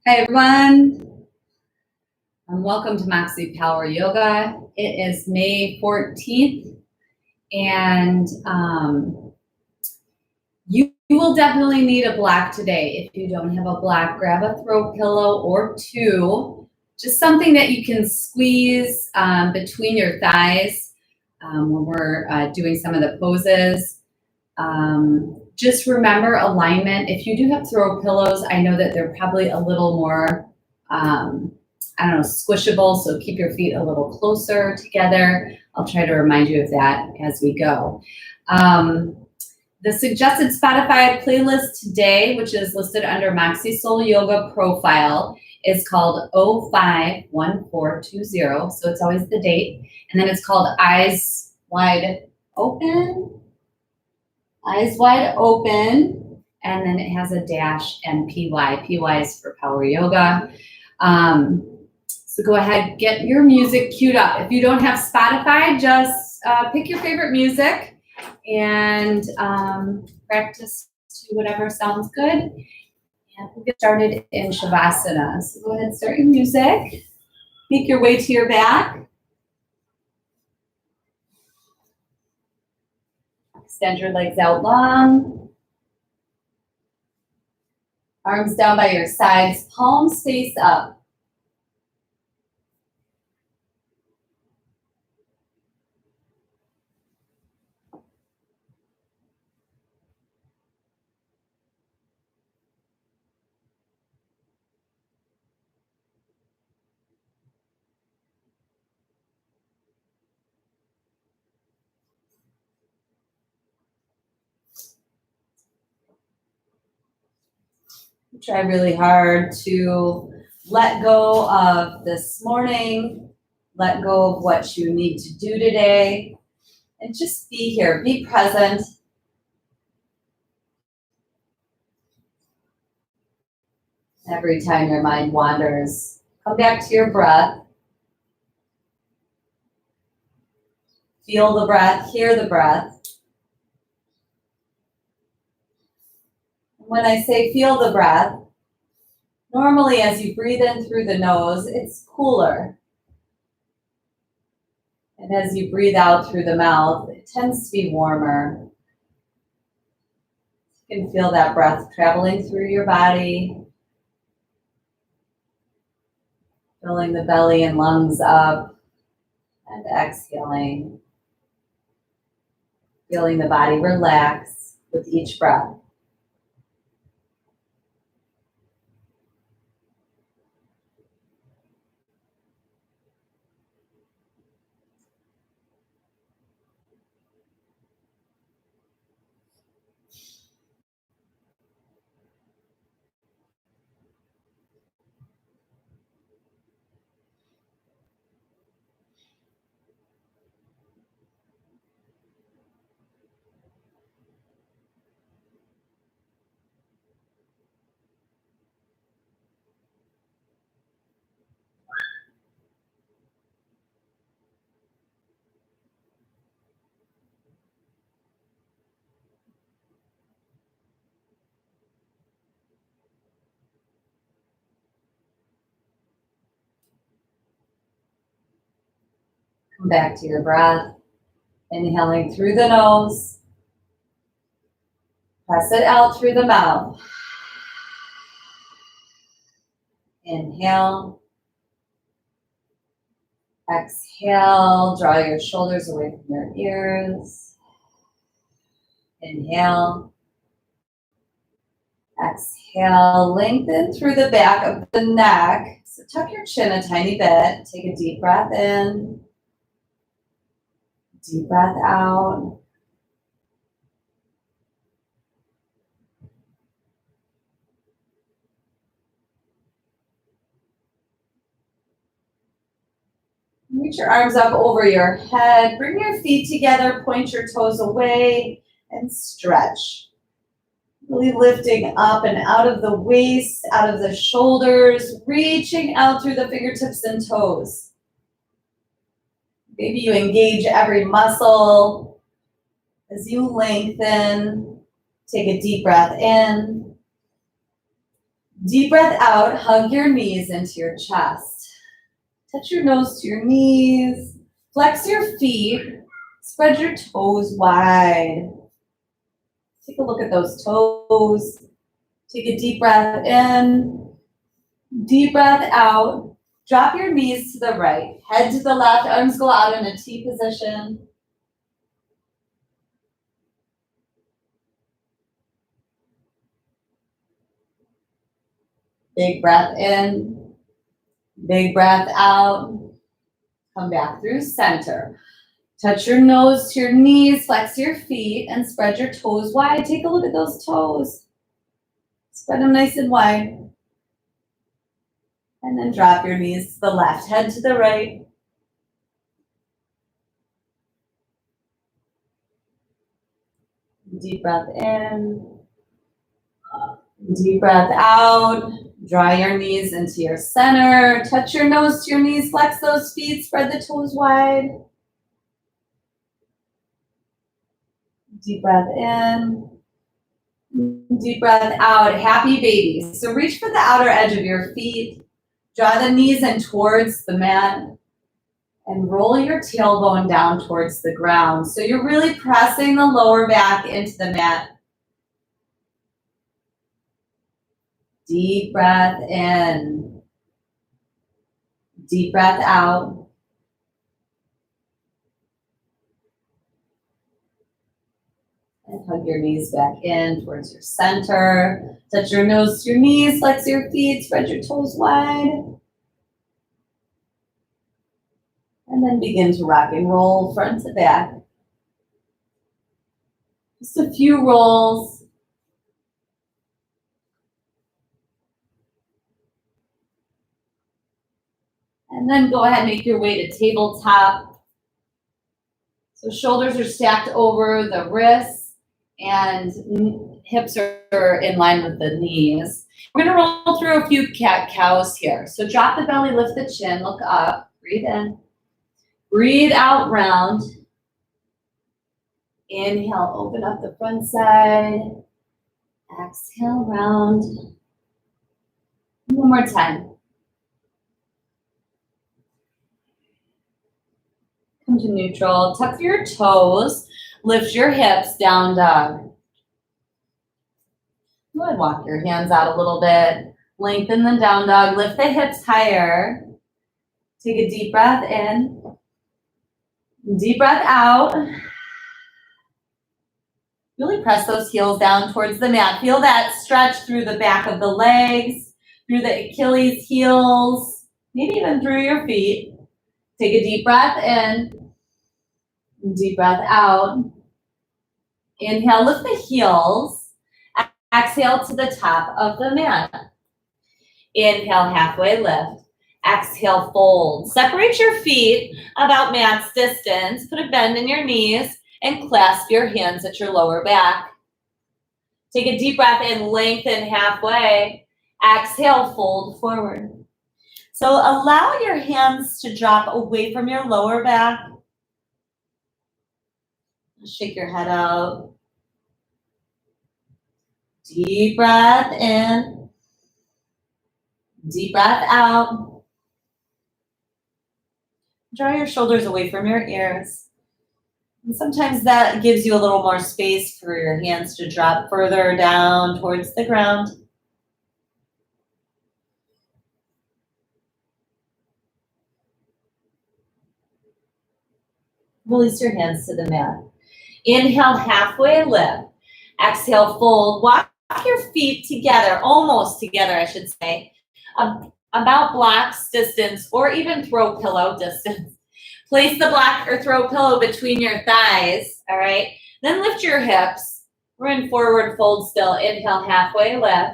Hi everyone, and welcome to Moxie Power Yoga. It is May 14th, and you will definitely need a block today. If you don't have a block, grab a throw pillow or two, just something that you can squeeze between your thighs when we're doing some of the poses. Just remember alignment. If you do have throw pillows, I know that they're probably a little more, squishable, so keep your feet a little closer together. I'll try to remind you of that as we go. The suggested Spotify playlist today, which is listed under Moxie Soul Yoga profile, is called 051420, so it's always the date. And then it's called Eyes Wide Open. Eyes Wide Open, and then it has a dash and PY. PY is for Power Yoga. So go ahead, get your music queued up. If you don't have Spotify, just pick your favorite music and practice to whatever sounds good. And we'll get started in Shavasana. So go ahead and start your music. Make your way to your back. Extend your legs out long. Arms down by your sides, palms face up. Try really hard to let go of this morning, let go of what you need to do today, and just be here, be present. Every time your mind wanders, come back to your breath. Feel the breath, hear the breath. When I say feel the breath, normally as you breathe in through the nose, it's cooler. And as you breathe out through the mouth, it tends to be warmer. You can feel that breath traveling through your body, filling the belly and lungs up, and exhaling. Feeling the body relax with each breath. Come back to your breath, inhaling through the nose. Press it out through the mouth. Inhale. Exhale, draw your shoulders away from your ears. Inhale. Exhale, lengthen through the back of the neck. So tuck your chin a tiny bit. Take a deep breath in. Deep breath out. Reach your arms up over your head. Bring your feet together. Point your toes away and stretch. Really lifting up and out of the waist, out of the shoulders, reaching out through the fingertips and toes. Maybe you engage every muscle as you lengthen. Take a deep breath in. Deep breath out, hug your knees into your chest. Touch your nose to your knees. Flex your feet. Spread your toes wide. Take a look at those toes. Take a deep breath in. Deep breath out. Drop your knees to the right. Head to the left. Arms go out in a T position. Big breath in. Big breath out. Come back through center. Touch your nose to your knees, flex your feet, and spread your toes wide. Take a look at those toes. Spread them nice and wide. And then drop your knees to the left, head to the right. Deep breath in. Deep breath out. Draw your knees into your center. Touch your nose to your knees, flex those feet, spread the toes wide. Deep breath in. Deep breath out. Happy baby. So reach for the outer edge of your feet. Draw the knees in towards the mat. And roll your tailbone down towards the ground. So you're really pressing the lower back into the mat. Deep breath in. Deep breath out. And hug your knees back in towards your center. Touch your nose to your knees, flex your feet, spread your toes wide. And then begin to rock and roll front to back. Just a few rolls. And then go ahead and make your way to tabletop. So shoulders are stacked over the wrists and hips are in line with the knees. We're gonna roll through a few cat-cows here. So drop the belly, lift the chin, look up, breathe in. Breathe out, round. Inhale, open up the front side. Exhale, round. One more time. Come to neutral. Tuck your toes. Lift your hips, down dog. Go ahead, walk your hands out a little bit. Lengthen the down dog. Lift the hips higher. Take a deep breath in. Deep breath out. Really press those heels down towards the mat. Feel that stretch through the back of the legs, through the Achilles heels, maybe even through your feet. Take a deep breath in. Deep breath out. Inhale, lift the heels. Exhale to the top of the mat. Inhale, halfway lift. Exhale, fold. Separate your feet about mat's distance. Put a bend in your knees and clasp your hands at your lower back. Take a deep breath in, lengthen halfway. Exhale, fold forward. So allow your hands to drop away from your lower back. Shake your head out. Deep breath in. Deep breath out. Draw your shoulders away from your ears. And sometimes that gives you a little more space for your hands to drop further down towards the ground. Release your hands to the mat. Inhale, halfway lift. Exhale, fold. Walk your feet together, almost together, I should say, about blocks distance or even throw pillow distance. Place the block or throw pillow between your thighs, all right? Then lift your hips. We're in forward fold still. Inhale, halfway lift.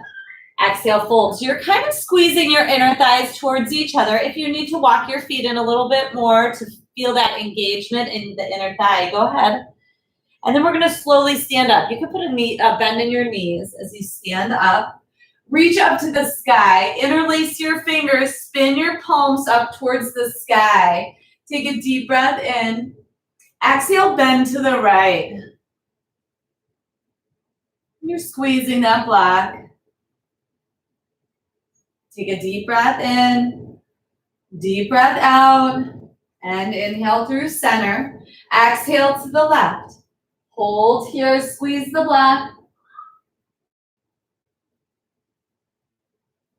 Exhale, fold. So you're kind of squeezing your inner thighs towards each other. If you need to walk your feet in a little bit more to feel that engagement in the inner thigh, go ahead. And then we're gonna slowly stand up. You can put a bend in your knees as you stand up. Reach up to the sky, interlace your fingers, spin your palms up towards the sky. Take a deep breath in. Exhale, bend to the right. You're squeezing that block. Take a deep breath in, deep breath out, and inhale through center. Exhale to the left. Hold here, squeeze the block.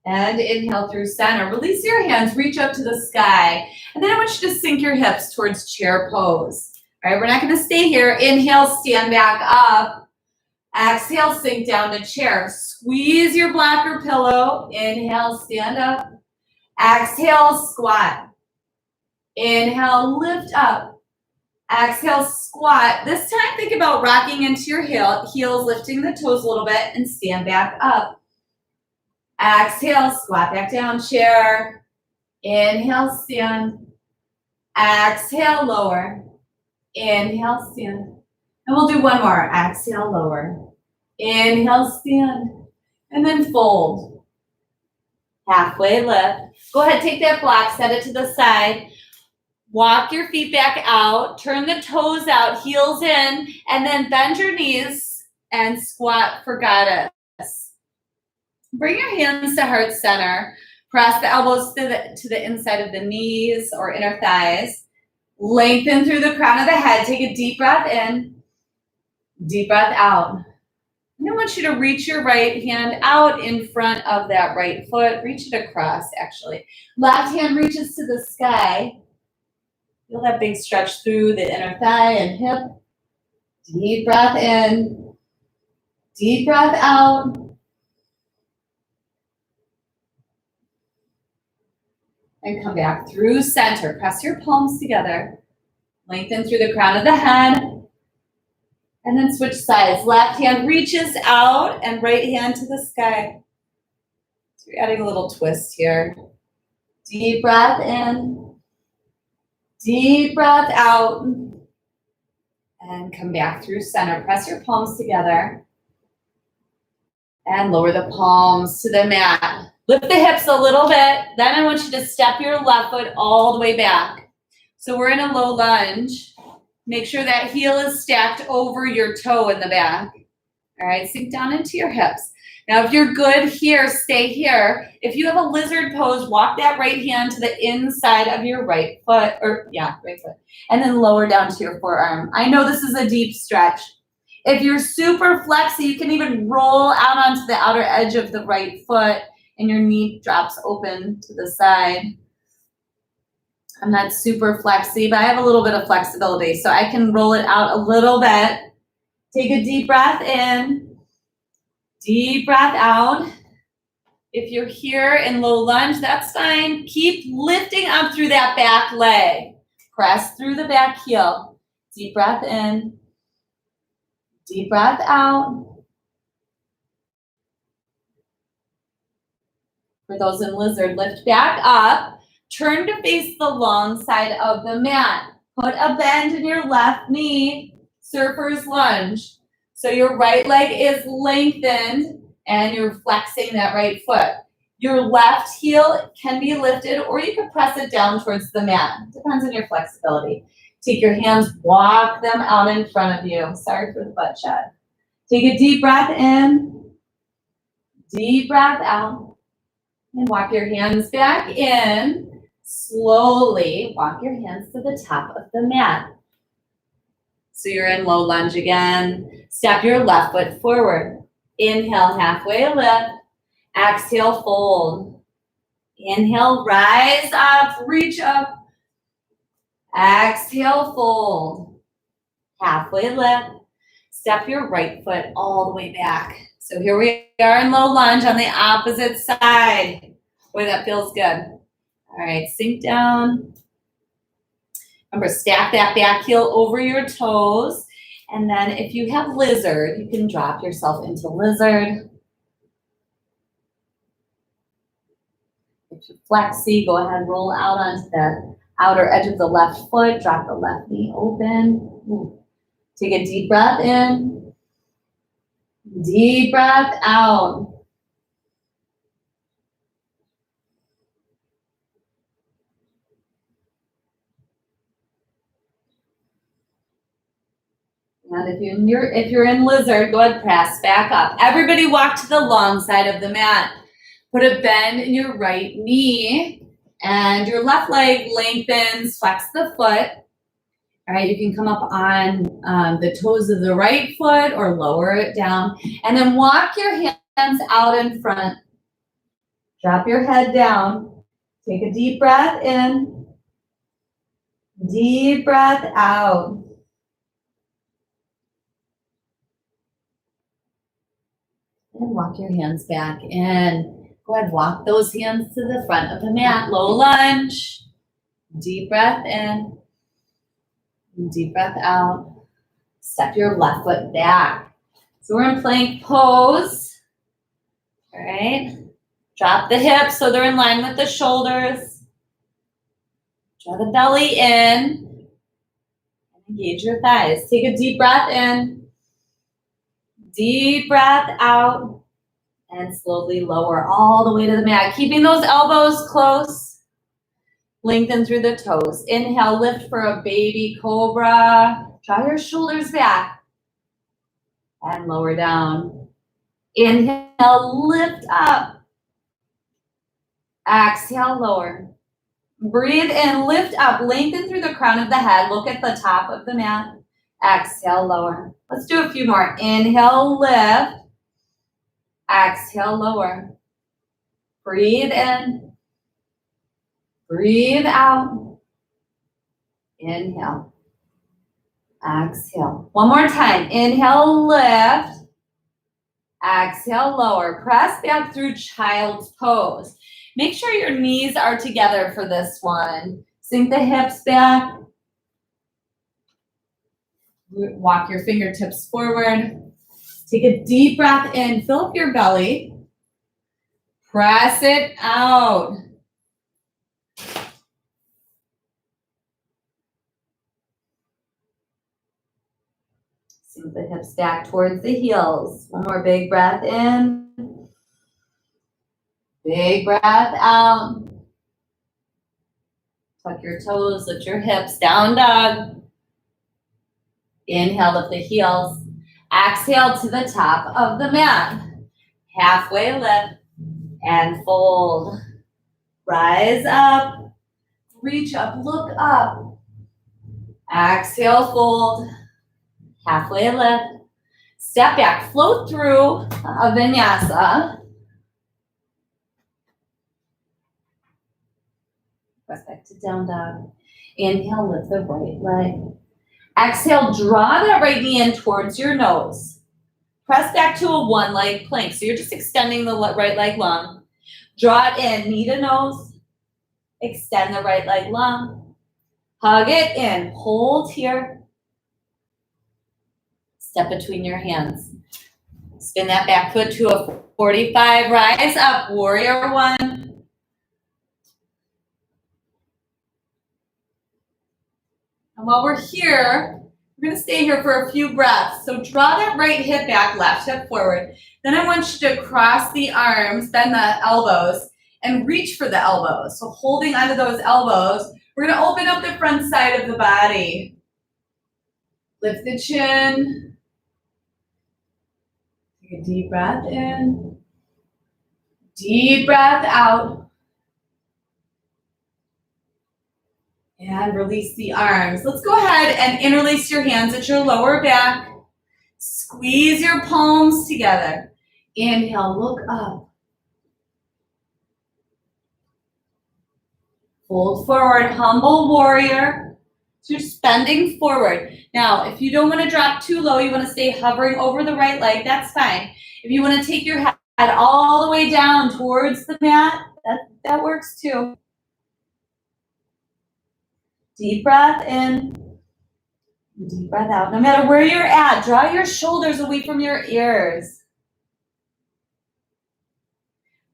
And inhale through center. Release your hands, reach up to the sky. And then I want you to sink your hips towards chair pose. All right, we're not gonna stay here. Inhale, stand back up. Exhale, sink down to chair. Squeeze your block or pillow. Inhale, stand up. Exhale, squat. Inhale, lift up. Exhale, squat. This time, think about rocking into your heels, lifting the toes a little bit, and stand back up. Exhale, squat back down, chair. Inhale, stand. Exhale, lower. Inhale, stand. And we'll do one more. Exhale, lower. Inhale, stand. And then fold. Halfway lift. Go ahead, take that block, set it to the side. Walk your feet back out. Turn the toes out, heels in, and then bend your knees and squat for goddess. Bring your hands to heart center. Press the elbows to the inside of the knees or inner thighs. Lengthen through the crown of the head. Take a deep breath in. Deep breath out. And I want you to reach your right hand out in front of that right foot. Reach it across, actually. Left hand reaches to the sky. Feel that big stretch through the inner thigh and hip. Deep breath in. Deep breath out. And come back through center. Press your palms together. Lengthen through the crown of the head. And then switch sides. Left hand reaches out and right hand to the sky. So we're adding a little twist here. Deep breath in. Deep breath out. And come back through center. Press your palms together. And lower the palms to the mat. Lift the hips a little bit. Then I want you to step your left foot all the way back. So we're in a low lunge. Make sure that heel is stacked over your toe in the back. All right, sink down into your hips. Now, if you're good here, stay here. If you have a lizard pose, walk that right hand to the inside of your right foot, right foot, and then lower down to your forearm. I know this is a deep stretch. If you're super flexy, you can even roll out onto the outer edge of the right foot and your knee drops open to the side. I'm not super flexy, but I have a little bit of flexibility, so I can roll it out a little bit. Take a deep breath in, deep breath out. If you're here in low lunge, that's fine. Keep lifting up through that back leg. Press through the back heel. Deep breath in, deep breath out. For those in lizard, lift back up. Turn to face the long side of the mat. Put a bend in your left knee, surfer's lunge. So your right leg is lengthened and you're flexing that right foot. Your left heel can be lifted or you can press it down towards the mat. Depends on your flexibility. Take your hands, walk them out in front of you. Sorry for the butt shot. Take a deep breath in, deep breath out. And walk your hands back in. Slowly walk your hands to the top of the mat. So you're in low lunge again. Step your left foot forward. Inhale, halfway lift. Exhale, fold. Inhale, rise up, reach up. Exhale, fold. Halfway lift. Step your right foot all the way back. So here we are in low lunge on the opposite side. Boy, that feels good. All right, sink down. Remember, stack that back heel over your toes. And then if you have lizard, you can drop yourself into lizard. If you're flexy, go ahead and roll out onto the outer edge of the left foot. Drop the left knee open. Take a deep breath in. Deep breath out. And if you're in lizard, go ahead, press back up. Everybody walk to the long side of the mat. Put a bend in your right knee and your left leg lengthens, flex the foot. All right, you can come up on the toes of the right foot or lower it down. And then walk your hands out in front. Drop your head down. Take a deep breath in. Deep breath out. And walk your hands back in. Go ahead, walk those hands to the front of the mat. Low lunge. Deep breath in. Deep breath out. Step your left foot back. So we're in plank pose. All right. Drop the hips so they're in line with the shoulders. Draw the belly in. Engage your thighs. Take a deep breath in. Deep breath out. And slowly lower all the way to the mat. Keeping those elbows close. Lengthen through the toes. Inhale, lift for a baby cobra. Draw your shoulders back. And lower down. Inhale, lift up. Exhale, lower. Breathe in, lift up, lengthen through the crown of the head. Look at the top of the mat. Exhale, lower. Let's do a few more. Inhale, lift. Exhale, lower. Breathe in. Breathe out. Inhale. Exhale. One more time. Inhale, lift. Exhale, lower. Press back through child's pose. Make sure your knees are together for this one. Sink the hips back. Walk your fingertips forward. Take a deep breath in. Fill up your belly. Press it out. Sink the hips back towards the heels. One more big breath in. Big breath out. Tuck your toes, lift your hips, down dog. Inhale, lift the heels. Exhale to the top of the mat. Halfway lift and fold. Rise up, reach up, look up. Exhale, fold. Halfway lift. Step back, float through a vinyasa. Press back to down dog. Inhale, lift the right leg. Exhale, draw that right knee in towards your nose. Press back to a one leg plank. So you're just extending the right leg long. Draw it in, knee to nose. Extend the right leg long. Hug it in, hold here. Step between your hands. Spin that back foot to a 45. Rise up, warrior one. And while we're here, we're going to stay here for a few breaths. So draw that right hip back, left hip forward. Then I want you to cross the arms, bend the elbows, and reach for the elbows. So holding onto those elbows, we're going to open up the front side of the body. Lift the chin. Take a deep breath in. Deep breath out. And release the arms. Let's go ahead and interlace your hands at your lower back. Squeeze your palms together. Inhale, look up. Fold forward, humble warrior. So you're just bending forward. Now, if you don't want to drop too low, you want to stay hovering over the right leg, that's fine. If you want to take your head all the way down towards the mat, that works too. Deep breath in, deep breath out. No matter where you're at, draw your shoulders away from your ears.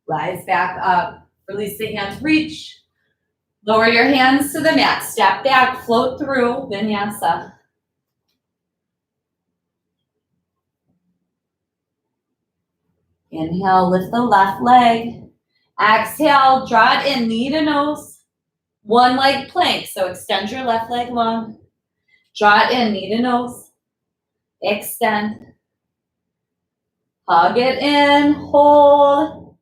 Rise back up. Release the hands, reach. Lower your hands to the mat. Step back, float through vinyasa. Inhale, lift the left leg. Exhale, draw it in, knee to nose. One leg plank, so extend your left leg long. Draw it in, knee to nose. Extend. Hug it in, hold.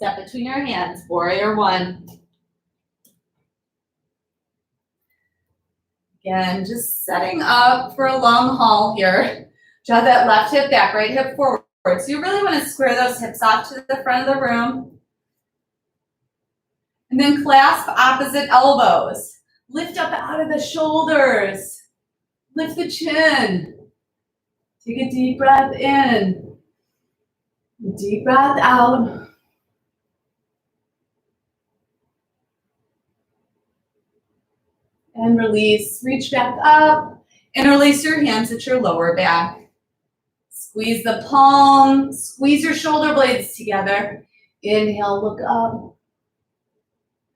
Step between your hands, warrior one. Again, just setting up for a long haul here. Draw that left hip back, right hip forward. So you really want to square those hips off to the front of the room. And then clasp opposite elbows. Lift up out of the shoulders. Lift the chin. Take a deep breath in. Deep breath out. And release. Reach back up. And release your hands at your lower back. Squeeze the palm. Squeeze your shoulder blades together. Inhale, look up.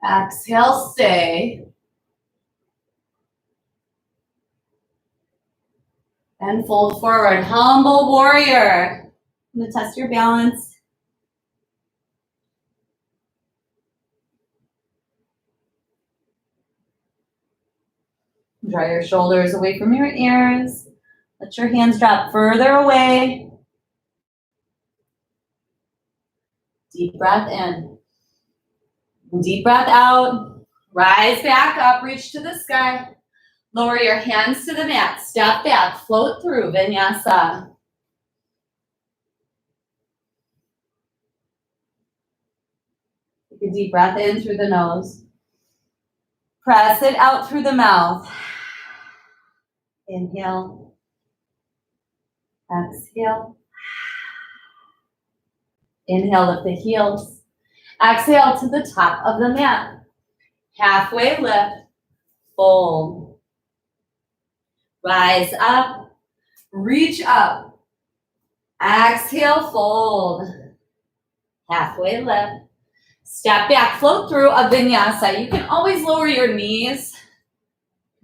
Exhale, stay. And fold forward. Humble warrior. I'm going to test your balance. Draw your shoulders away from your ears. Let your hands drop further away. Deep breath in. Deep breath out. Rise back up. Reach to the sky. Lower your hands to the mat. Step back. Float through vinyasa. Take a deep breath in through the nose. Press it out through the mouth. Inhale. Exhale. Inhale, lift the heels. Exhale to the top of the mat. Halfway lift. Fold. Rise up. Reach up. Exhale, fold. Halfway lift. Step back, float through a vinyasa. You can always lower your knees.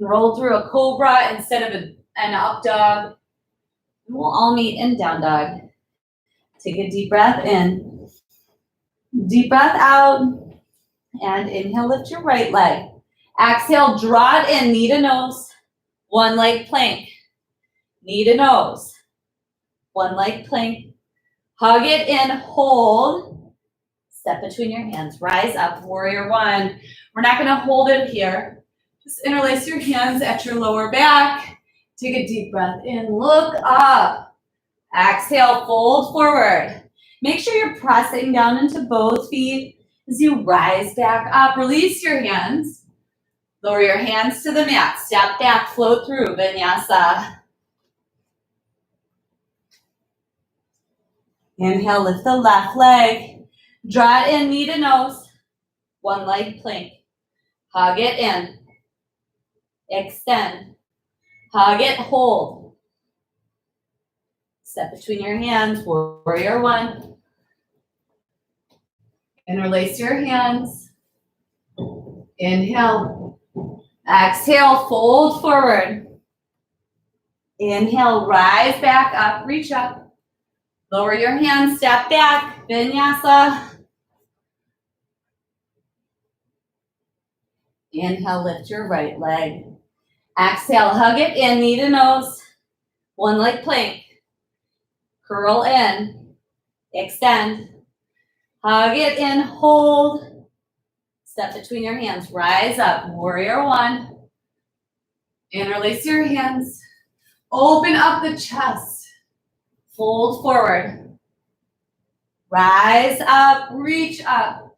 Roll through a cobra instead of an up dog. And we'll all meet in down dog. Take a deep breath in. Deep breath out. And inhale, lift your right leg. Exhale, draw it in, knee to nose. One leg plank. Knee to nose. One leg plank. Hug it in, hold. Step between your hands. Rise up, warrior one. We're not going to hold it here. Just interlace your hands at your lower back. Take a deep breath in. Look up. Exhale, fold forward. Make sure you're pressing down into both feet as you rise back up. Release your hands. Lower your hands to the mat. Step back, float through vinyasa. Inhale, lift the left leg. Draw it in, knee to nose. One leg plank. Hug it in. Extend. Hug it, hold. Step between your hands, warrior one. Interlace your hands. Inhale. Exhale, fold forward. Inhale, rise back up, reach up. Lower your hands, step back, vinyasa. Inhale, lift your right leg. Exhale, hug it in, knee to nose. One leg plank. Curl in. Extend. Hug it in, hold. Step between your hands, rise up, warrior one. Interlace your hands. Open up the chest. Fold forward. Rise up, reach up.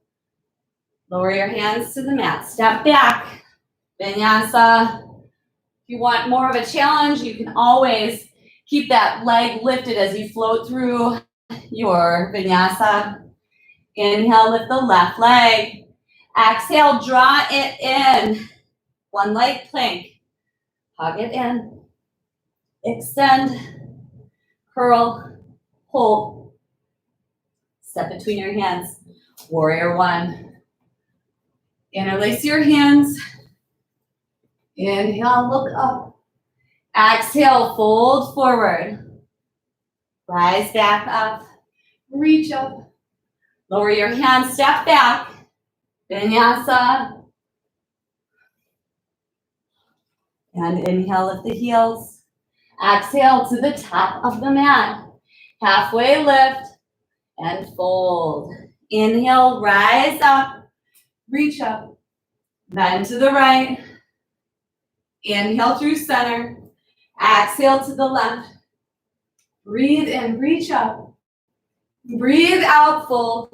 Lower your hands to the mat. Step back. Vinyasa. If you want more of a challenge, you can always keep that leg lifted as you float through your vinyasa. Inhale, lift the left leg. Exhale, draw it in. One leg plank. Hug it in. Extend. Curl. Hold. Step between your hands. Warrior one. Interlace your hands. Inhale, look up. Exhale, fold forward. Rise back up. Reach up. Lower your hands, step back. Vinyasa. And inhale, lift the heels. Exhale to the top of the mat. Halfway lift and fold. Inhale, rise up, reach up, bend to the right. Inhale through center. Exhale to the left. Breathe in, reach up. Breathe out, fold.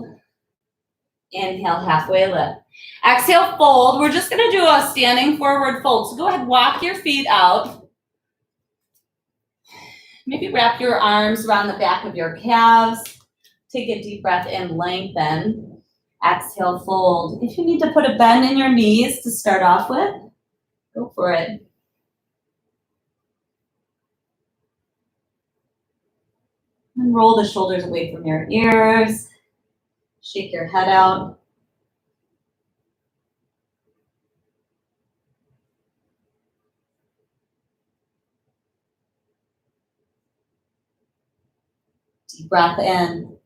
Inhale, halfway lift. Exhale, fold. We're just gonna do a standing forward fold. So go ahead, walk your feet out. Maybe wrap your arms around the back of your calves. Take a deep breath in, lengthen. Exhale, fold. If you need to put a bend in your knees to start off with, go for it. And roll the shoulders away from your ears. Shake your head out. Deep breath in.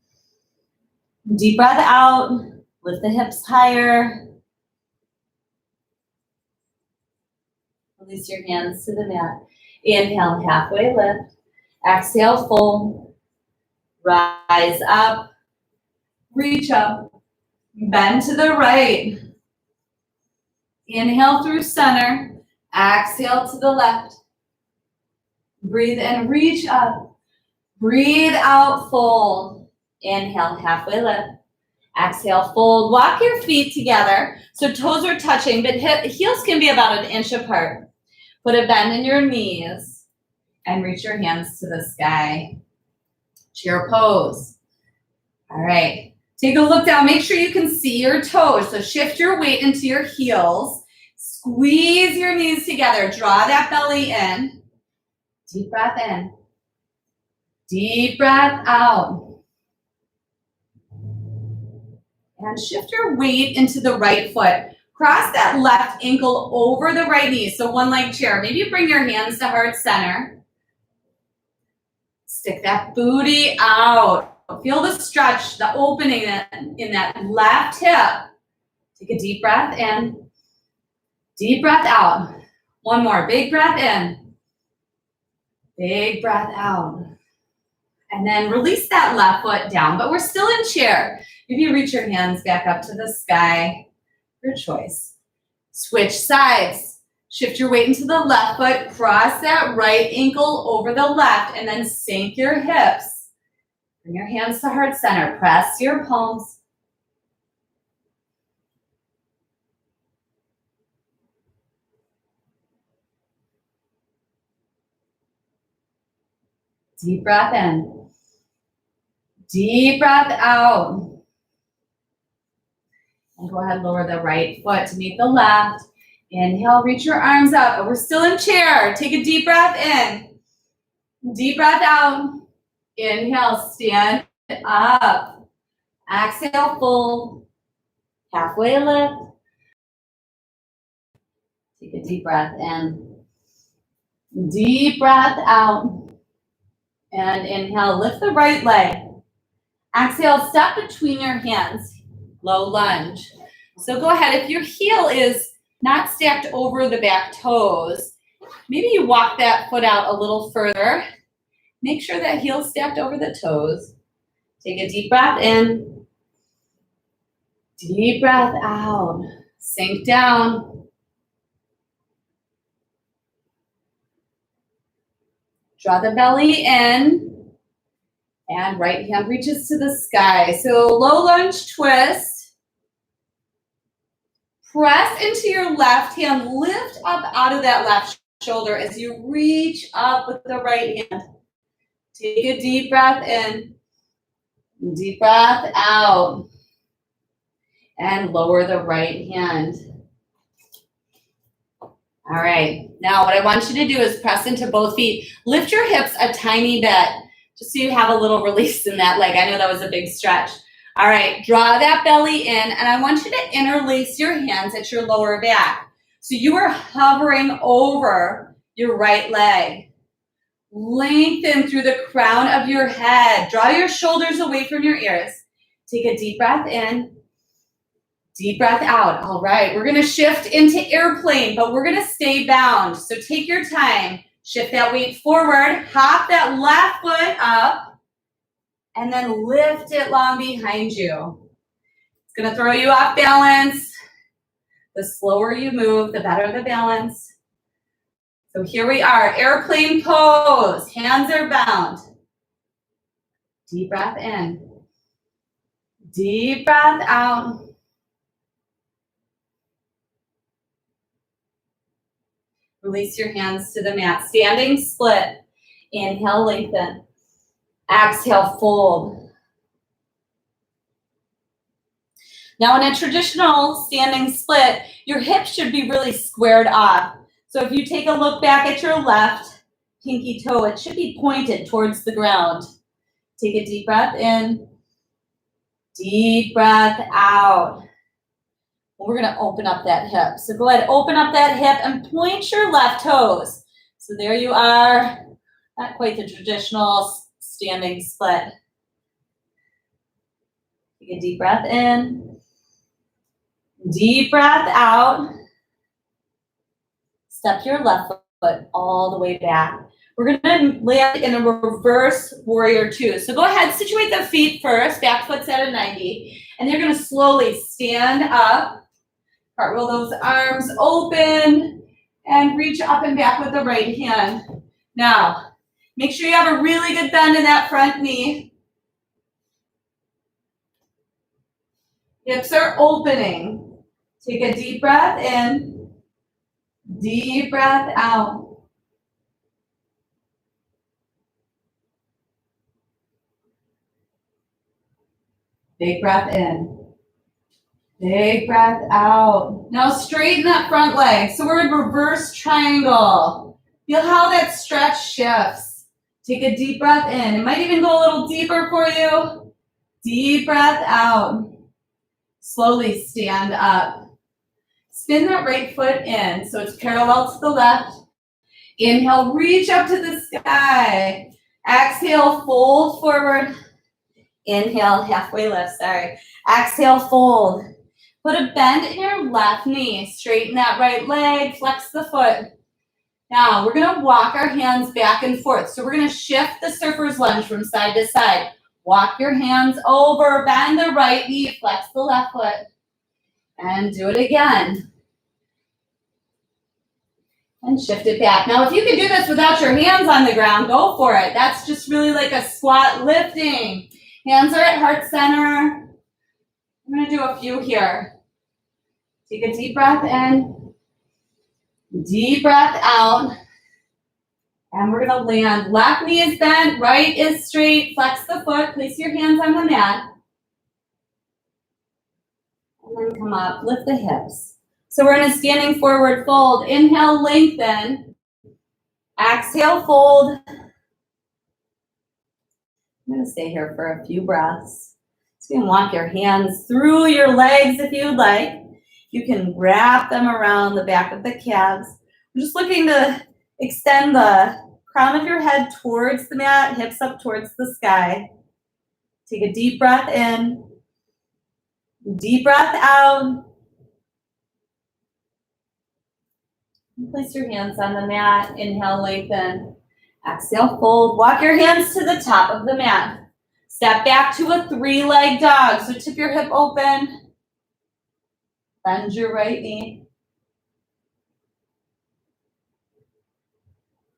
Deep breath out. Lift the hips higher. Release your hands to the mat. Inhale, halfway lift. Exhale, fold. Rise up. Reach up. Bend to the right. Inhale through center. Exhale to the left. Breathe in, reach up. Breathe out, fold. Inhale, halfway lift. Exhale, fold. Walk your feet together so toes are touching, but heels can be about an inch apart. Put a bend in your knees and reach your hands to the sky. Chair pose. All right. Take a look down. Make sure you can see your toes. So shift your weight into your heels. Squeeze your knees together. Draw that belly in. Deep breath in. Deep breath out. And shift your weight into the right foot. Cross that left ankle over the right knee. So one leg chair. Maybe you bring your hands to heart center. Stick that booty out. Feel the stretch, the opening in that left hip. Take a deep breath in. Deep breath out. One more. Big breath in. Big breath out. And then release that left foot down, but we're still in chair. Maybe you reach your hands back up to the sky. Your choice. Switch sides. Shift your weight into the left foot. Cross that right ankle over the left, and then sink your hips. Bring your hands to heart center. Press your palms. Deep breath in. Deep breath out. And go ahead, lower the right foot to meet the left. Inhale, reach your arms up. We're still in chair. Take a deep breath in. Deep breath out. Inhale, stand up. Exhale, fold. Halfway lift. Take a deep breath in. Deep breath out. And inhale, lift the right leg. Exhale, step between your hands. Low lunge. So go ahead. If your heel is not stacked over the back toes, maybe you walk that foot out a little further. Make sure that heel's stacked over the toes. Take a deep breath in. Deep breath out. Sink down. Draw the belly in. And right hand reaches to the sky. So low lunge twist. Press into your left hand. Lift up out of that left shoulder as you reach up with the right hand. Take a deep breath in. Deep breath out. And lower the right hand. All right. Now what I want you to do is press into both feet. Lift your hips a tiny bit, just so you have a little release in that leg. I know that was a big stretch. All right, draw that belly in, and I want you to interlace your hands at your lower back. So you are hovering over your right leg. Lengthen through the crown of your head. Draw your shoulders away from your ears. Take a deep breath in. Deep breath out. All right, we're gonna shift into airplane, but we're gonna stay bound. So take your time. Shift that weight forward. Hop that left foot up. And then lift it long behind you. gonna throw you off balance. The slower you move, the better the balance. So here we are, airplane pose. Hands are bound. Deep breath in. Deep breath out. Release your hands to the mat. Standing split. Inhale, lengthen. Exhale, fold. Now in a traditional standing split, your hips should be really squared off. So if you take a look back at your left pinky toe, it should be pointed towards the ground. Take a deep breath in. Deep breath out. We're going to open up that hip. So go ahead, open up that hip and point your left toes. So there you are. Not quite the traditional standing split. Take a deep breath in. Deep breath out. Step your left foot all the way back. We're going to land in a reverse warrior two. So go ahead, situate the feet first. Back foot's at a 90. And you're going to slowly stand up. Cartwheel those arms open. And reach up and back with the right hand. Now, make sure you have a really good bend in that front knee. Hips are opening. Take a deep breath in. Deep breath out. Big breath in. Big breath out. Now straighten that front leg. So we're in reverse triangle. Feel how that stretch shifts. Take a deep breath in. It might even go a little deeper for you. Deep breath out. Slowly stand up. Spin that right foot in so it's parallel to the left. Inhale, reach up to the sky. Exhale, fold forward. Inhale, halfway lift, sorry. Exhale, fold. Put a bend in your left knee. Straighten that right leg, flex the foot. Now, we're gonna walk our hands back and forth. So we're gonna shift the surfer's lunge from side to side. Walk your hands over, bend the right knee, flex the left foot. And do it again. And shift it back. Now, if you can do this without your hands on the ground, go for it. That's just really like a squat lifting. Hands are at heart center. I'm going to do a few here. Take a deep breath in. Deep breath out. And we're going to land. Left knee is bent, right is straight. Flex the foot. Place your hands on the mat. And then come up. Lift the hips. So we're in a standing forward fold. Inhale, lengthen. Exhale, fold. I'm going to stay here for a few breaths. So you can walk your hands through your legs if you'd like. You can wrap them around the back of the calves. I'm just looking to extend the crown of your head towards the mat, hips up towards the sky. Take a deep breath in. Deep breath out. Place your hands on the mat. Inhale, lengthen. Exhale, fold. Walk your hands to the top of the mat. Step back to a three-leg dog. So tip your hip open. Bend your right knee.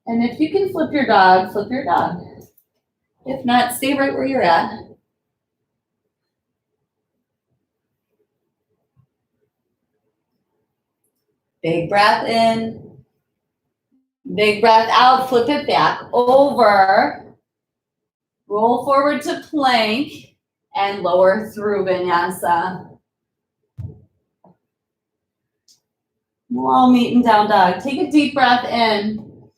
And if you can flip your dog, flip your dog. If not, stay right where you're at. Big breath in. Big breath out. Flip it back over. Roll forward to plank and lower through vinyasa. We'll all meet in down dog. Take a deep breath in.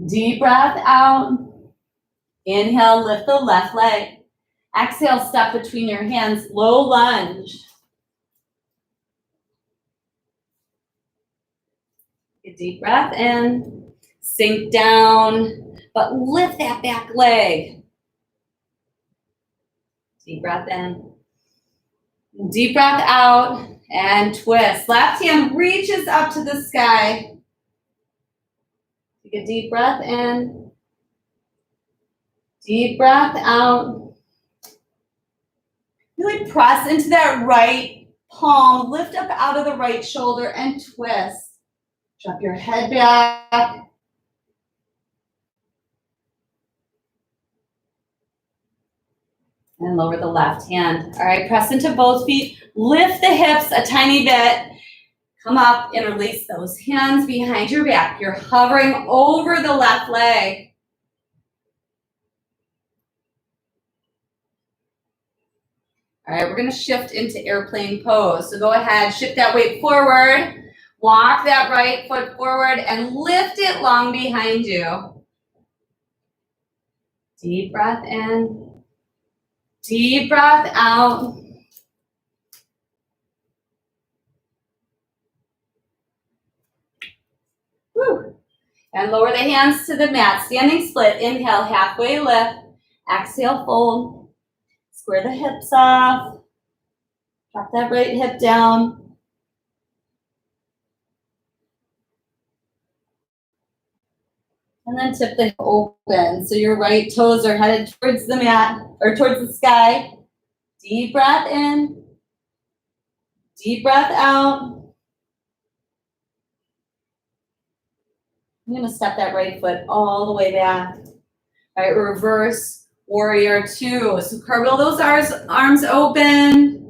Deep breath out. Inhale, lift the left leg. Exhale, step between your hands, low lunge. Take a deep breath in. Sink down, but lift that back leg. Deep breath in. Deep breath out and twist. Left hand reaches up to the sky. Take a deep breath in. Deep breath out. Really press into that right palm, lift up out of the right shoulder and twist. Drop your head back. And lower the left hand. All right, press into both feet. Lift the hips a tiny bit. Come up and release those hands behind your back. You're hovering over the left leg. All right, we're going to shift into airplane pose. So go ahead, shift that weight forward. Walk that right foot forward and lift it long behind you. Deep breath in. Deep breath out. Woo. And lower the hands to the mat. Standing split. Inhale, halfway lift. Exhale, fold. Square the hips off. Drop that right hip down. And then tip the hip open. So your right toes are headed towards the mat or towards the sky. Deep breath in. Deep breath out. I'm going to step that right foot all the way back. All right, reverse warrior two. So curl those arms open.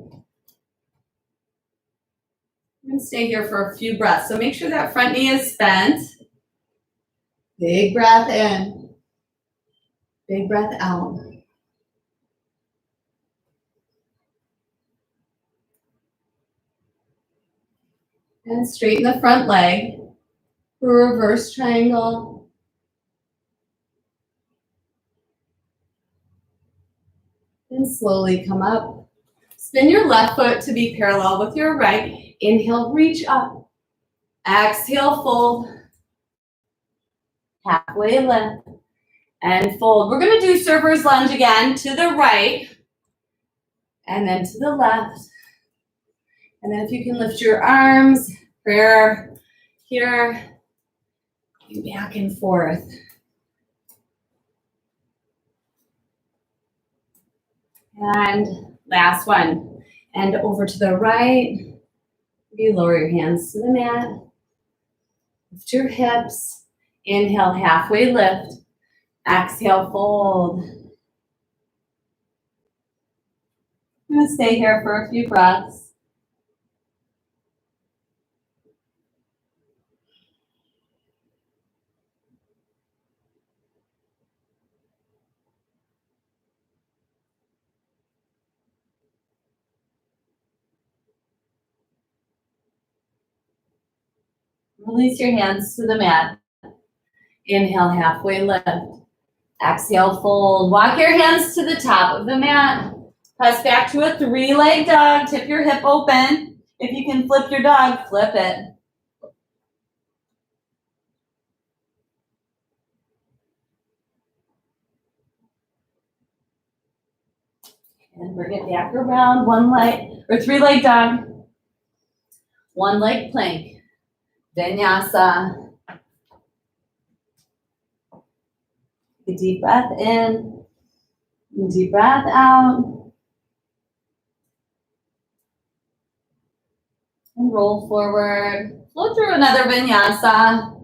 I'm going to stay here for a few breaths. So make sure that front knee is bent. Big breath in. Big breath out. And straighten the front leg for a reverse triangle. And slowly come up. Spin your left foot to be parallel with your right. Inhale, reach up. Exhale, fold. Halfway lift. And fold. We're going to do surfer's lunge again to the right. And then to the left. And then if you can lift your arms, prayer here, back and forth. And last one. And over to the right. You lower your hands to the mat. Lift your hips. Inhale, halfway lift. Exhale, fold. I'm going to stay here for a few breaths. Release your hands to the mat. Inhale, halfway lift. Exhale, fold. Walk your hands to the top of the mat. Press back to a three-leg dog. Tip your hip open. If you can flip your dog, flip it. And bring it back around. One leg, or three-leg dog. One leg plank. Vinyasa. A deep breath in. Deep breath out. And roll forward. Flow through another vinyasa.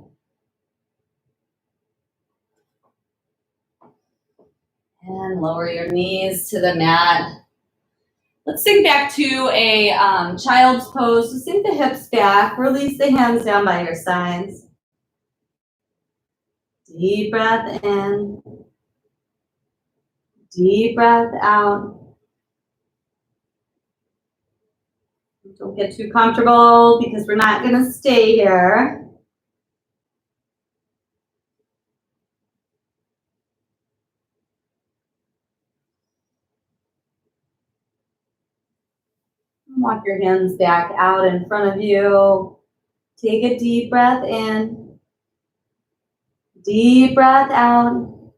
And lower your knees to the mat. Let's sink back to a child's pose. So sink the hips back. Release the hands down by your sides. Deep breath in. Deep breath out. Don't get too comfortable because we're not going to stay here. Walk your hands back out in front of you. Take a deep breath in. Deep breath out.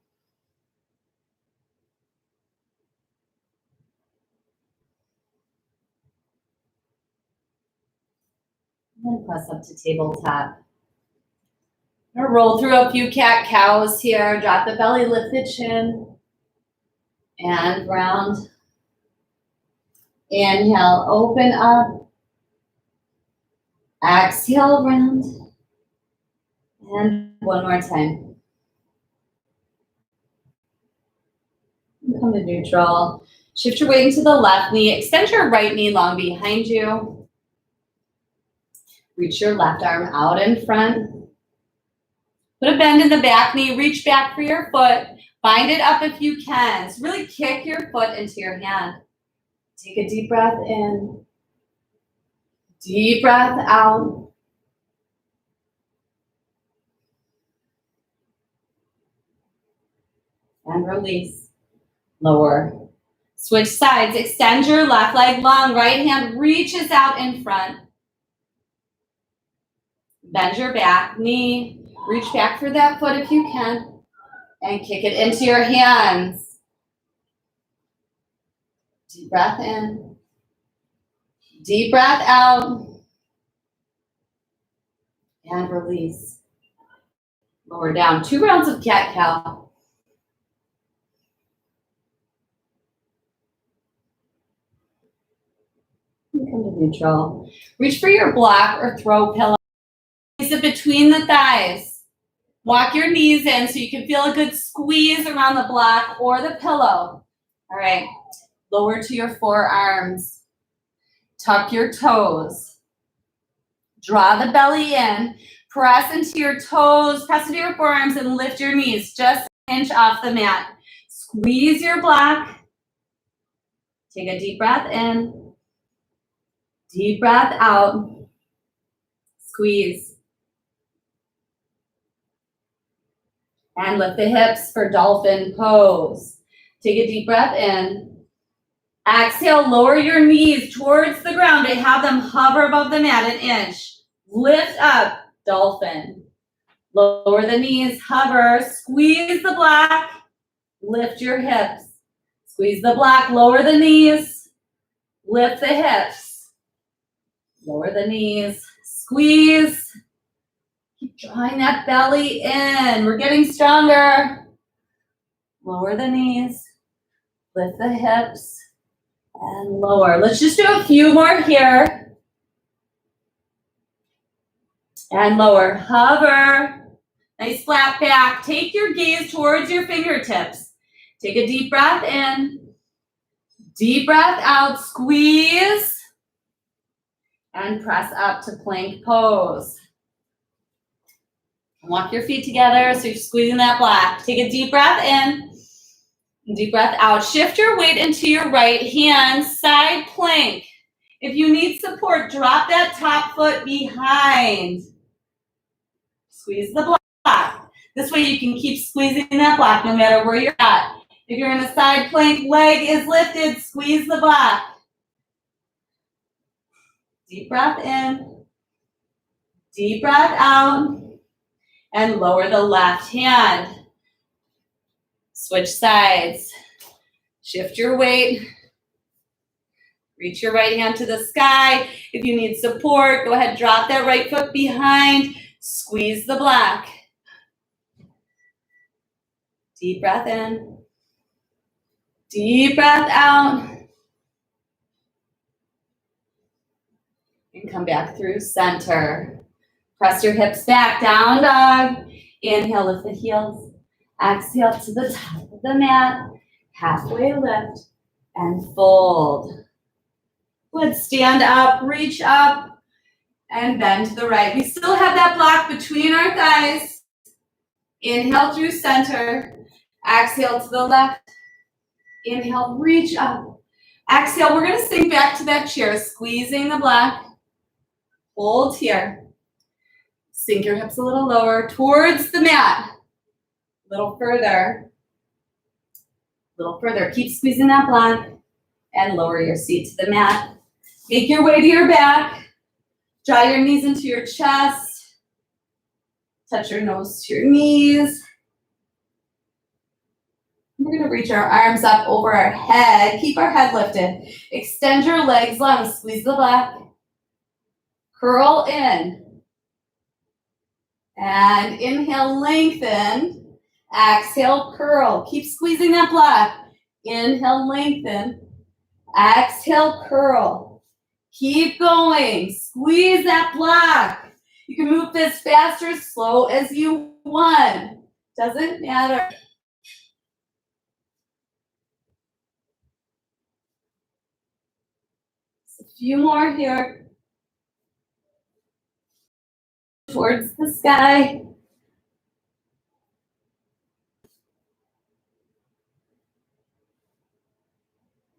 And press up to tabletop. I'm gonna roll through a few cat-cows here. Drop the belly, lift the chin. And round. Inhale, open up. Exhale, round. And one more time. Come to neutral. Shift your weight into the left knee. Extend your right knee long behind you. Reach your left arm out in front. Put a bend in the back knee. Reach back for your foot. Bind it up if you can. So really kick your foot into your hand. Take a deep breath in. Deep breath out. And release. Lower. Switch sides. Extend your left leg long. Right hand reaches out in front. Bend your back knee. Reach back for that foot if you can. And kick it into your hands. Deep breath in. Deep breath out. And release. Lower down. 2 rounds of cat-cow. Come to neutral. Reach for your block or throw pillow. Place it between the thighs. Walk your knees in so you can feel a good squeeze around the block or the pillow. All right. Lower to your forearms. Tuck your toes. Draw the belly in. Press into your toes. Press into your forearms and lift your knees. Just an inch off the mat. Squeeze your block. Take a deep breath in. Deep breath out. Squeeze. And lift the hips for dolphin pose. Take a deep breath in. Exhale, lower your knees towards the ground and have them hover above the mat an inch. Lift up, dolphin. Lower the knees, hover, squeeze the block, lift your hips. Squeeze the block, lower the knees, lift the hips. Lower the knees, squeeze. Keep drawing that belly in. We're getting stronger. Lower the knees, lift the hips, and lower. Let's just do a few more here. And lower, hover. Nice flat back. Take your gaze towards your fingertips. Take a deep breath in. Deep breath out, squeeze. And press up to plank pose. Walk your feet together so you're squeezing that block. Take a deep breath in. Deep breath out. Shift your weight into your right hand, side plank. If you need support, drop that top foot behind. Squeeze the block. This way you can keep squeezing that block no matter where you're at. If you're in a side plank, leg is lifted, squeeze the block. Deep breath in. Deep breath out. And lower the left hand. Switch sides. Shift your weight. Reach your right hand to the sky. If you need support, go ahead, drop that right foot behind. Squeeze the block. Deep breath in. Deep breath out. And come back through center. Press your hips back, down dog. Inhale, lift the heels. Exhale to the top of the mat. Halfway lift and fold. Good, stand up, reach up, and bend to the right. We still have that block between our thighs. Inhale through center. Exhale to the left. Inhale, reach up. Exhale, we're gonna sink back to that chair, squeezing the block. Hold here. Sink your hips a little lower towards the mat. A little further. A little further. Keep squeezing that block and lower your seat to the mat. Make your way to your back. Draw your knees into your chest. Touch your nose to your knees. We're going to reach our arms up over our head. Keep our head lifted. Extend your legs long. Squeeze the block. Curl in. And inhale, lengthen. Exhale, curl. Keep squeezing that block. Inhale, lengthen. Exhale, curl. Keep going. Squeeze that block. You can move this fast or slow as you want. Doesn't matter. Just a few more here. Towards the sky.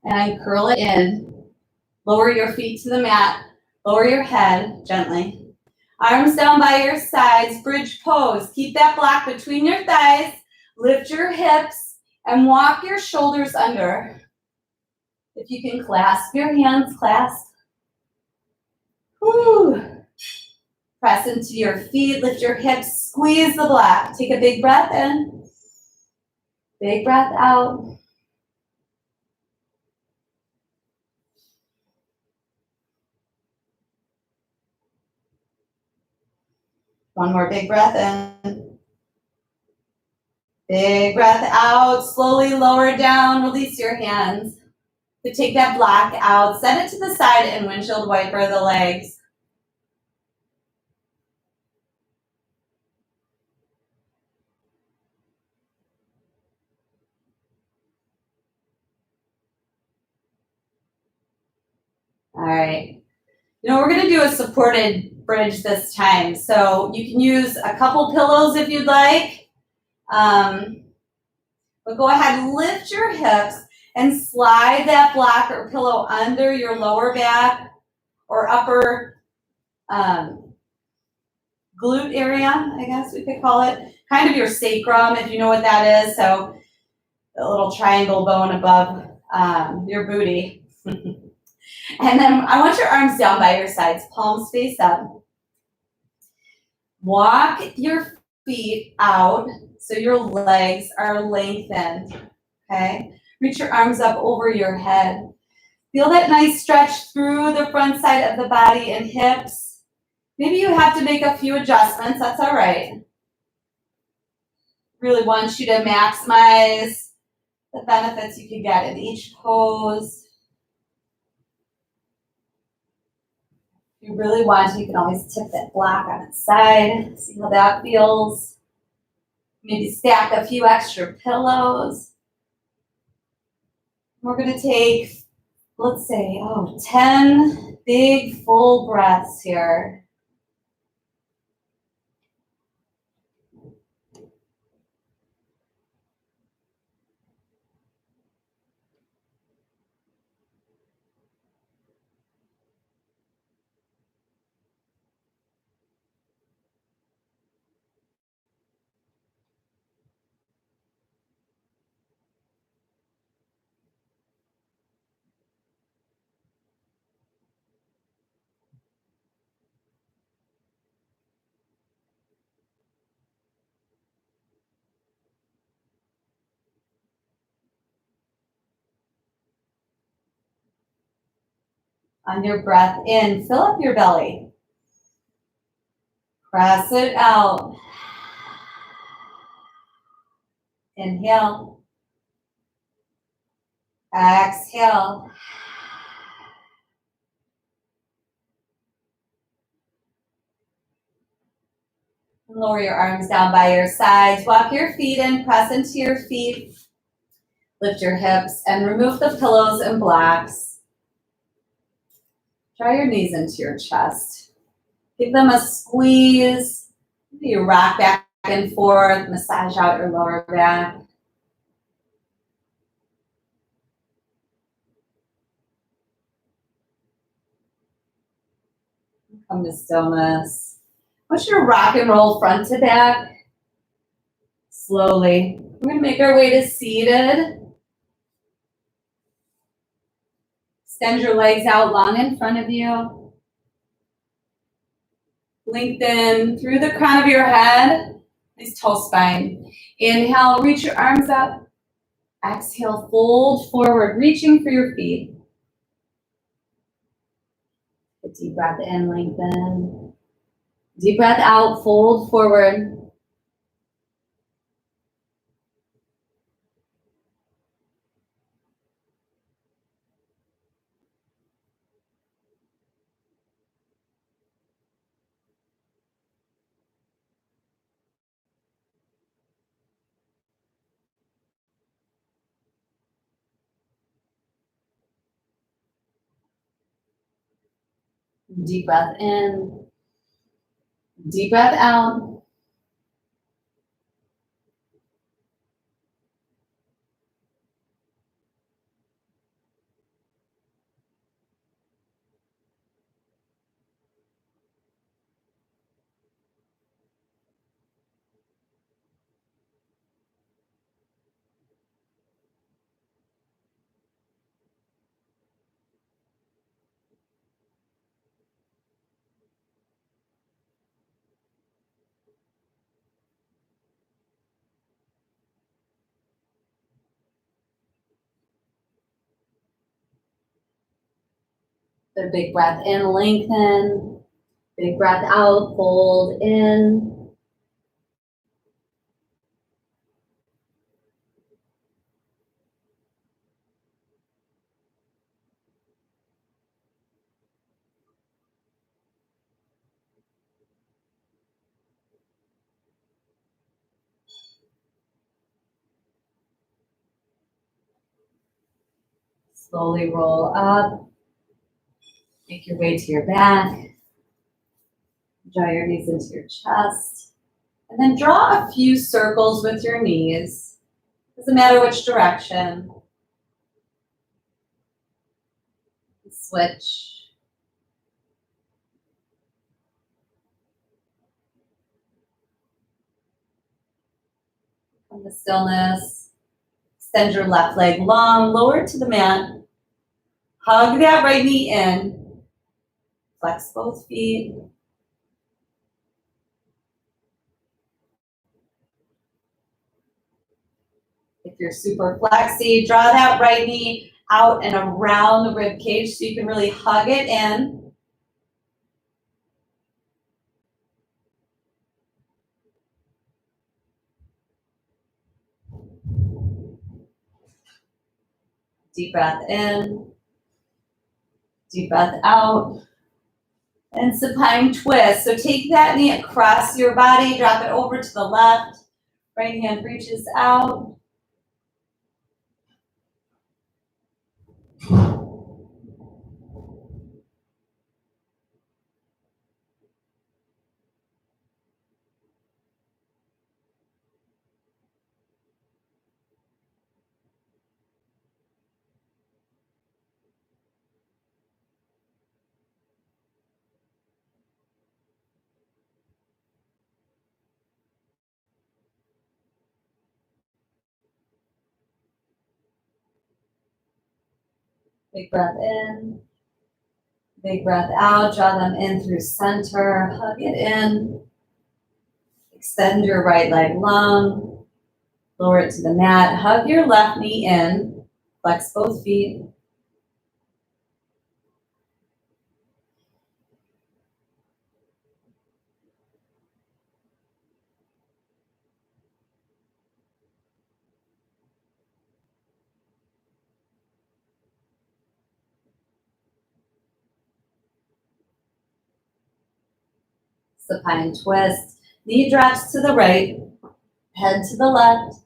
And curl it in. Lower your feet to the mat. Lower your head gently. Arms down by your sides, bridge pose. Keep that block between your thighs. Lift your hips and walk your shoulders under. If you can clasp your hands, clasp. Whew. Press into your feet, lift your hips, squeeze the block. Take a big breath in. Big breath out. One more big breath in. Big breath out. Slowly lower down. Release your hands. So take that block out. Set it to the side and windshield wiper the legs. All right. You know, we're going to do a supported bridge this time. So you can use a couple pillows if you'd like. But go ahead, lift your hips and slide that block or pillow under your lower back or upper glute area, I guess we could call it. Kind of your sacrum, if you know what that is. So the little triangle bone above your booty. And then I want your arms down by your sides, palms face up. Walk your feet out so your legs are lengthened, okay? Reach your arms up over your head. Feel that nice stretch through the front side of the body and hips. Maybe you have to make a few adjustments, that's all right. Really want you to maximize the benefits you can get in each pose. If you really want to, you can always tip that block on its side. See how that feels. Maybe stack a few extra pillows. We're going to take, let's say, 10 big full breaths here. On your breath in, fill up your belly. Press it out. Inhale. Exhale. Lower your arms down by your sides. Walk your feet in, press into your feet. Lift your hips and remove the pillows and blocks. Draw your knees into your chest. Give them a squeeze. You rock back and forth, massage out your lower back. Come to stillness. I want you to rock and roll front to back. Slowly. We're going to make our way to seated. Extend your legs out long in front of you. Lengthen through the crown of your head. Nice tall spine. Inhale, reach your arms up. Exhale, fold forward, reaching for your feet. A deep breath in, lengthen. Deep breath out, fold forward. Deep breath in, deep breath out. The big breath in, lengthen. Big breath out, fold in. Slowly roll up. Make your way to your back. Draw your knees into your chest. And then draw a few circles with your knees. Doesn't matter which direction. Switch. From the stillness. Extend your left leg long, lower to the mat. Hug that right knee in. Flex both feet. If you're super flexy, draw that right knee out and around the rib cage so you can really hug it in. Deep breath in. Deep breath out. And supine twist. So take that knee across your body, drop it over to the left. Right hand reaches out. Big breath in. Big breath out. Draw them in through center. Hug it in. Extend your right leg long. Lower it to the mat. Hug your left knee in. Flex both feet. Supine twist. Knee drops to the right. Head to the left.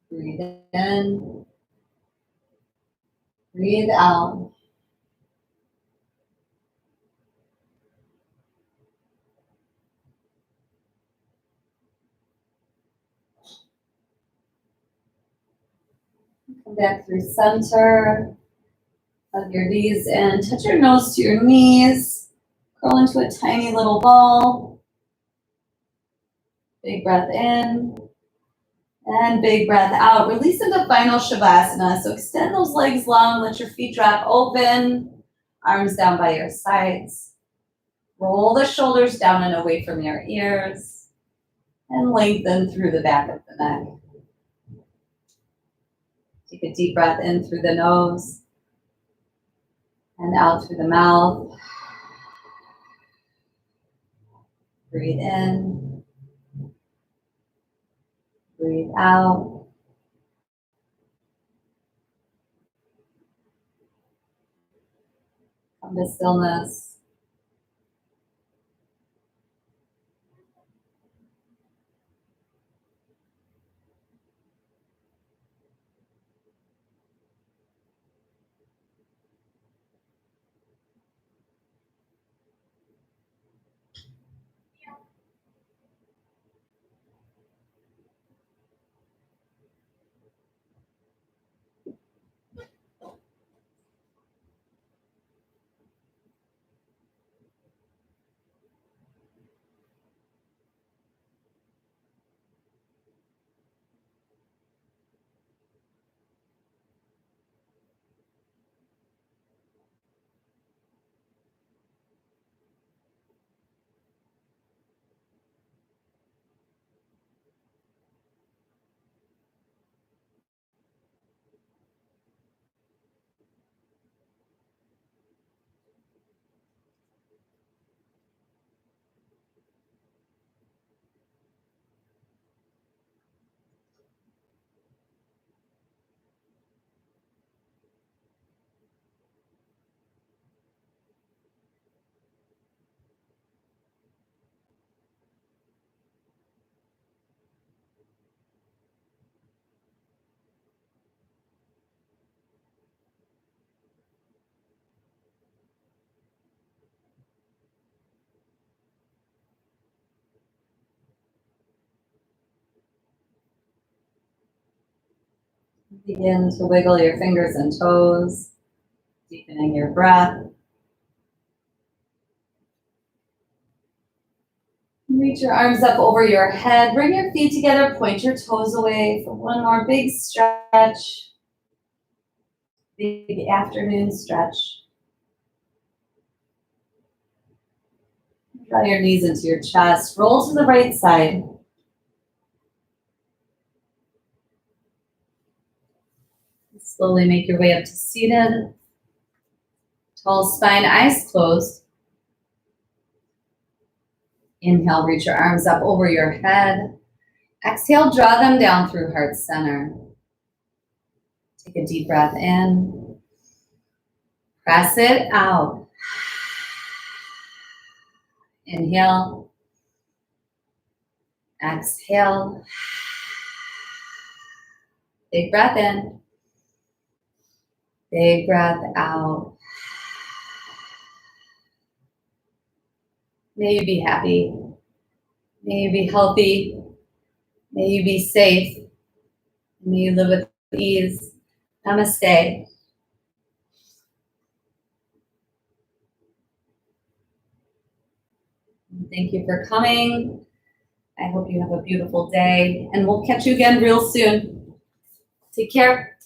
Breathe in. Breathe out. Come back through center. Hug your knees in. Touch your nose to your knees. Curl into a tiny little ball. Big breath in. And big breath out. Release into final Shavasana. So extend those legs long. Let your feet drop open. Arms down by your sides. Roll the shoulders down and away from your ears. And lengthen through the back of the neck. Take a deep breath in through the nose. And out through the mouth. Breathe in. Breathe out. Come to stillness. Begin to wiggle your fingers and toes, deepening your breath. Reach your arms up over your head. Bring your feet together. Point your toes away for one more big stretch. Big afternoon stretch. Draw your knees into your chest. Roll to the right side. Slowly make your way up to seated. Tall spine, eyes closed. Inhale, reach your arms up over your head. Exhale, draw them down through heart center. Take a deep breath in. Press it out. Inhale. Exhale. Big breath in. Big breath out. May you be happy. May you be healthy. May you be safe. May you live with ease. Namaste. Thank you for coming. I hope you have a beautiful day, and we'll catch you again real soon. Take care.